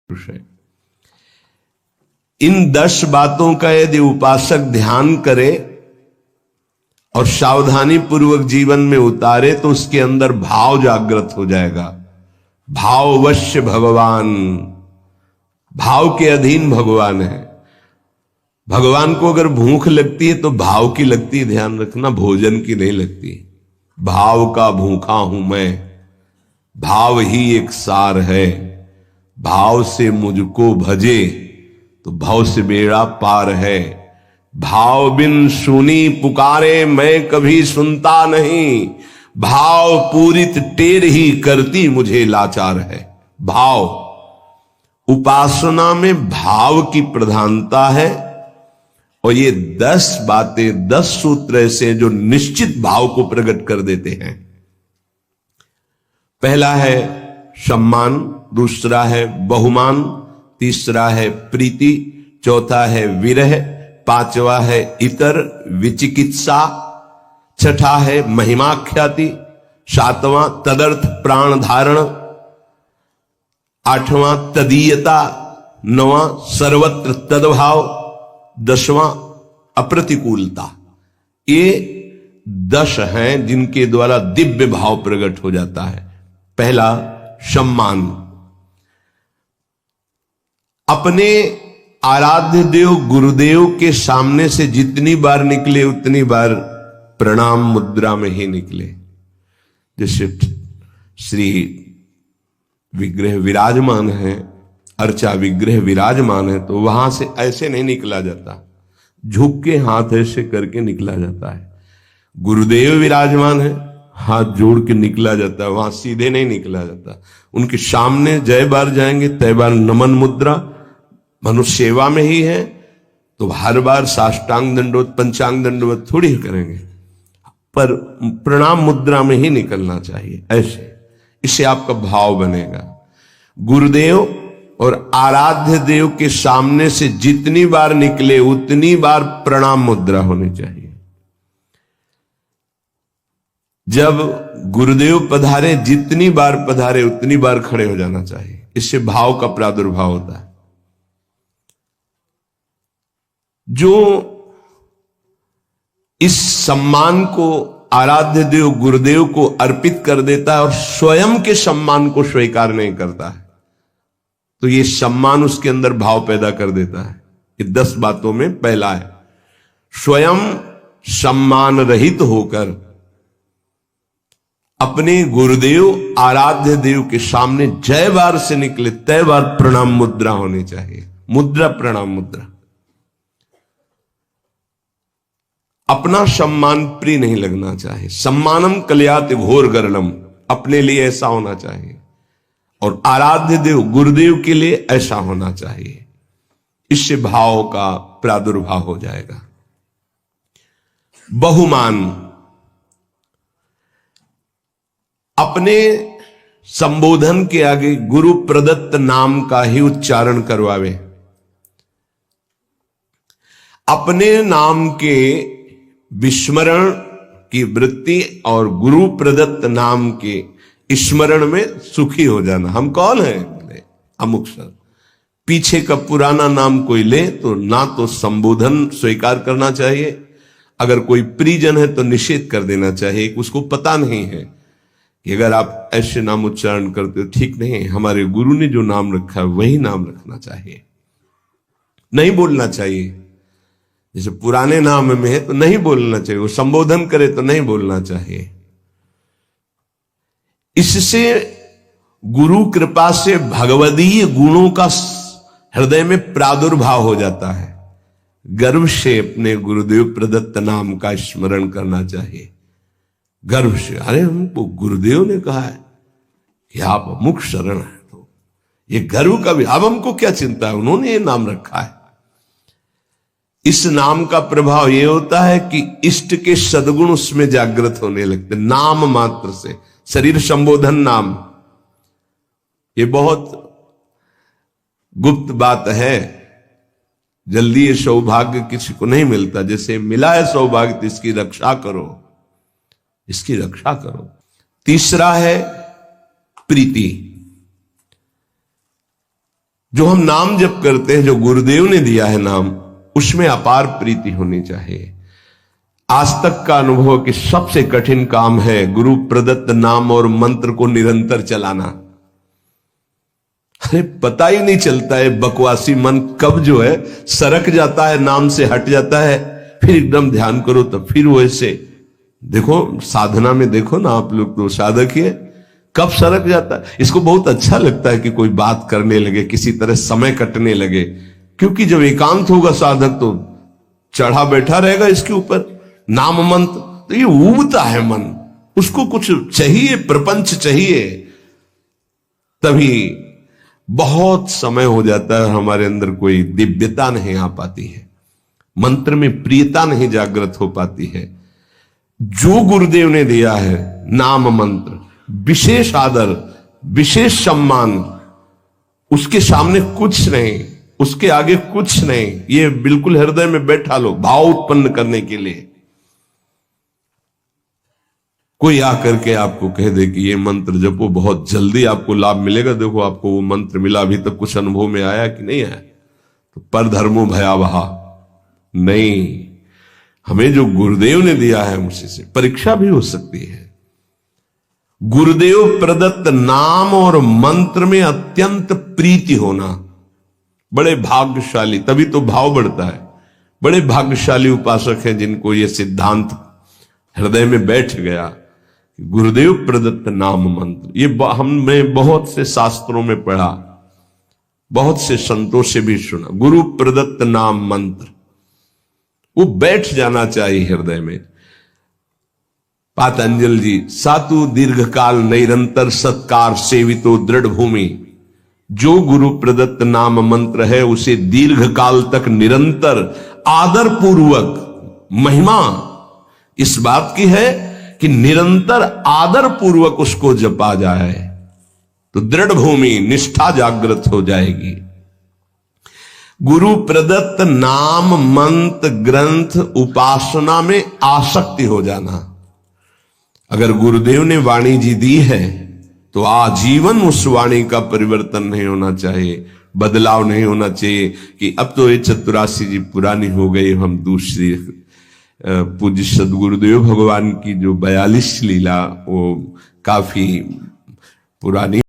है। इन 10 बातों का यदि उपासक ध्यान करे और सावधानी पूर्वक जीवन में उतारे तो उसके अंदर भाव जागृत हो जाएगा। भाववश्य भगवान, भाव के अधीन भगवान है। भगवान को अगर भूख लगती है तो भाव की लगती है, ध्यान रखना, भोजन की नहीं लगती। भाव का भूखा हूं मैं, भाव ही एक सार है। भाव से मुझको भजे तो भाव से बेड़ा पार है। भाव बिन सुनी पुकारे मैं कभी सुनता नहीं, भाव पूरित टेर ही करती मुझे लाचार है। भाव, उपासना में भाव की प्रधानता है। और ये 10 बातें, 10 सूत्र ऐसे जो निश्चित भाव को प्रकट कर देते हैं। पहला है सम्मान, दूसरा है बहुमान, तीसरा है प्रीति, चौथा है विरह, पांचवा है इतर विचिकित्सा, छठा है महिमाख्याति, सातवां तदर्थ प्राण धारण, आठवां तदीयता, नवां सर्वत्र तदभाव, 10वां अप्रतिकूलता। ये 10 हैं जिनके द्वारा दिव्य भाव प्रकट हो जाता है। पहला सम्मान, अपने आराध्य देव गुरुदेव के सामने से जितनी बार निकले उतनी बार प्रणाम मुद्रा में ही निकले। जैसे श्री विग्रह विराजमान है, अर्चा विग्रह विराजमान है, तो वहां से ऐसे नहीं निकला जाता, झुक के हाथ ऐसे करके निकला जाता है। गुरुदेव विराजमान है, हाथ जोड़ के निकला जाता है, वहां सीधे नहीं निकला जाता। उनके सामने जय बार जाएंगे तय बार नमन मुद्रा, मनुष्य सेवा में ही है तो हर बार साष्टांग दंडवत पंचांग दंडवत थोड़ी करेंगे, पर प्रणाम मुद्रा में ही निकलना चाहिए ऐसे। इससे आपका भाव बनेगा। गुरुदेव और आराध्य देव के सामने से जितनी बार निकले उतनी बार प्रणाम मुद्रा होनी चाहिए। जब गुरुदेव पधारे, जितनी बार पधारे उतनी बार खड़े हो जाना चाहिए। इससे भाव का प्रादुर्भाव होता है। जो इस सम्मान को आराध्य देव गुरुदेव को अर्पित कर देता है और स्वयं के सम्मान को स्वीकार नहीं करता है, तो ये सम्मान उसके अंदर भाव पैदा कर देता है। ये 10 बातों में पहला है। स्वयं सम्मान रहित होकर अपने गुरुदेव आराध्य देव के सामने जय बार से निकले तय बार प्रणाम मुद्रा होनी चाहिए। मुद्रा प्रणाम मुद्रा। अपना सम्मान प्रिय नहीं लगना चाहिए। सम्मानम कल्याति घोर गरणम, अपने लिए ऐसा होना चाहिए और आराध्य देव गुरुदेव के लिए ऐसा होना चाहिए। इससे भाव का प्रादुर्भाव हो जाएगा। बहुमान, अपने संबोधन के आगे गुरु प्रदत्त नाम का ही उच्चारण करवावे। अपने नाम के विस्मरण की वृत्ति और गुरु प्रदत्त नाम के स्मरण में सुखी हो जाना। हम कौन है? बोले अमुक सर। पीछे का पुराना नाम कोई ले तो ना तो संबोधन स्वीकार करना चाहिए, अगर कोई परिजन है तो निषेध कर देना चाहिए। उसको पता नहीं है कि अगर आप ऐसे नाम उच्चारण करते हो ठीक नहीं, हमारे गुरु ने जो नाम रखा है वही नाम रखना चाहिए, नहीं बोलना चाहिए। जैसे पुराने नाम में है तो नहीं बोलना चाहिए, वो संबोधन करे तो नहीं बोलना चाहिए। इससे गुरु कृपा से भगवदीय गुणों का हृदय में प्रादुर्भाव हो जाता है। गर्व से अपने गुरुदेव प्रदत्त नाम का स्मरण करना चाहिए। गर्व से, अरे हमको गुरुदेव ने कहा है कि आप अमुक शरण है, तो ये गर्व का भी, अब हमको क्या चिंता है, उन्होंने ये नाम रखा है। इस नाम का प्रभाव यह होता है कि इष्ट के सद्गुण उसमें जागृत होने लगते। नाम मात्र से शरीर संबोधन नाम, ये बहुत गुप्त बात है, जल्दी ये सौभाग्य किसी को नहीं मिलता। जैसे मिला है सौभाग्य तो इसकी रक्षा करो, इसकी रक्षा करो। तीसरा है प्रीति। जो हम नाम जप करते हैं, जो गुरुदेव ने दिया है नाम, उसमें अपार प्रीति होनी चाहिए। आज तक का अनुभव कि सबसे कठिन काम है गुरु प्रदत्त नाम और मंत्र को निरंतर चलाना। अरे पता ही नहीं चलता है बकवासी मन कब जो है सरक जाता है, नाम से हट जाता है, फिर एकदम ध्यान करो तो फिर वैसे। देखो साधना में देखो ना, आप लोग तो साधक ही है, कब सरक जाता है। इसको बहुत अच्छा लगता है कि कोई बात करने लगे, किसी तरह समय कटने लगे, क्योंकि जब एकांत होगा साधक तो चढ़ा बैठा रहेगा इसके ऊपर नाम मंत्र, तो ये ऊबता है मन, उसको कुछ चाहिए, प्रपंच चाहिए। तभी बहुत समय हो जाता है, हमारे अंदर कोई दिव्यता नहीं आ पाती है, मंत्र में प्रियता नहीं जागृत हो पाती है। जो गुरुदेव ने दिया है नाम मंत्र, विशेष आदर, विशेष सम्मान, उसके सामने कुछ नहीं, उसके आगे कुछ नहीं। ये बिल्कुल हृदय में बैठा लो, भाव उत्पन्न करने के लिए। कोई आकर के आपको कह दे कि ये मंत्र जपो, बहुत जल्दी आपको लाभ मिलेगा, देखो आपको वो मंत्र मिला, अभी तक कुछ अनुभव में आया कि नहीं आया, तो पर धर्मो भयावहा नहीं। हमें जो गुरुदेव ने दिया है उसी से परीक्षा भी हो सकती है। गुरुदेव प्रदत्त नाम और मंत्र में अत्यंत प्रीति होना, बड़े भाग्यशाली, तभी तो भाव बढ़ता है। बड़े भाग्यशाली उपासक हैं जिनको ये सिद्धांत हृदय में बैठ गया, गुरुदेव प्रदत्त नाम मंत्र। ये हमने बहुत से शास्त्रों में पढ़ा, बहुत से संतों से भी सुना, गुरु प्रदत्त नाम मंत्र, वो बैठ जाना चाहिए हृदय में। पातंजल जी, सातु दीर्घकाल निरंतर सत्कार सेवितो दृढ़ भूमि, जो गुरु प्रदत्त नाम मंत्र है उसे दीर्घ काल तक निरंतर आदर पूर्वक, महिमा इस बात की है कि निरंतर आदर पूर्वक उसको जपा जाए तो दृढ़ भूमि, निष्ठा जागृत हो जाएगी। गुरु प्रदत्त नाम मंत्र ग्रंथ उपासना में आसक्ति हो जाना। अगर गुरुदेव ने वाणी जी दी है तो आजीवन उस वाणी का परिवर्तन नहीं होना चाहिए, बदलाव नहीं होना चाहिए कि अब तो ये 84 जी पुरानी हो गई, हम दूसरी। पूज्य सदगुरुदेव भगवान की जो 42 लीला वो काफी पुरानी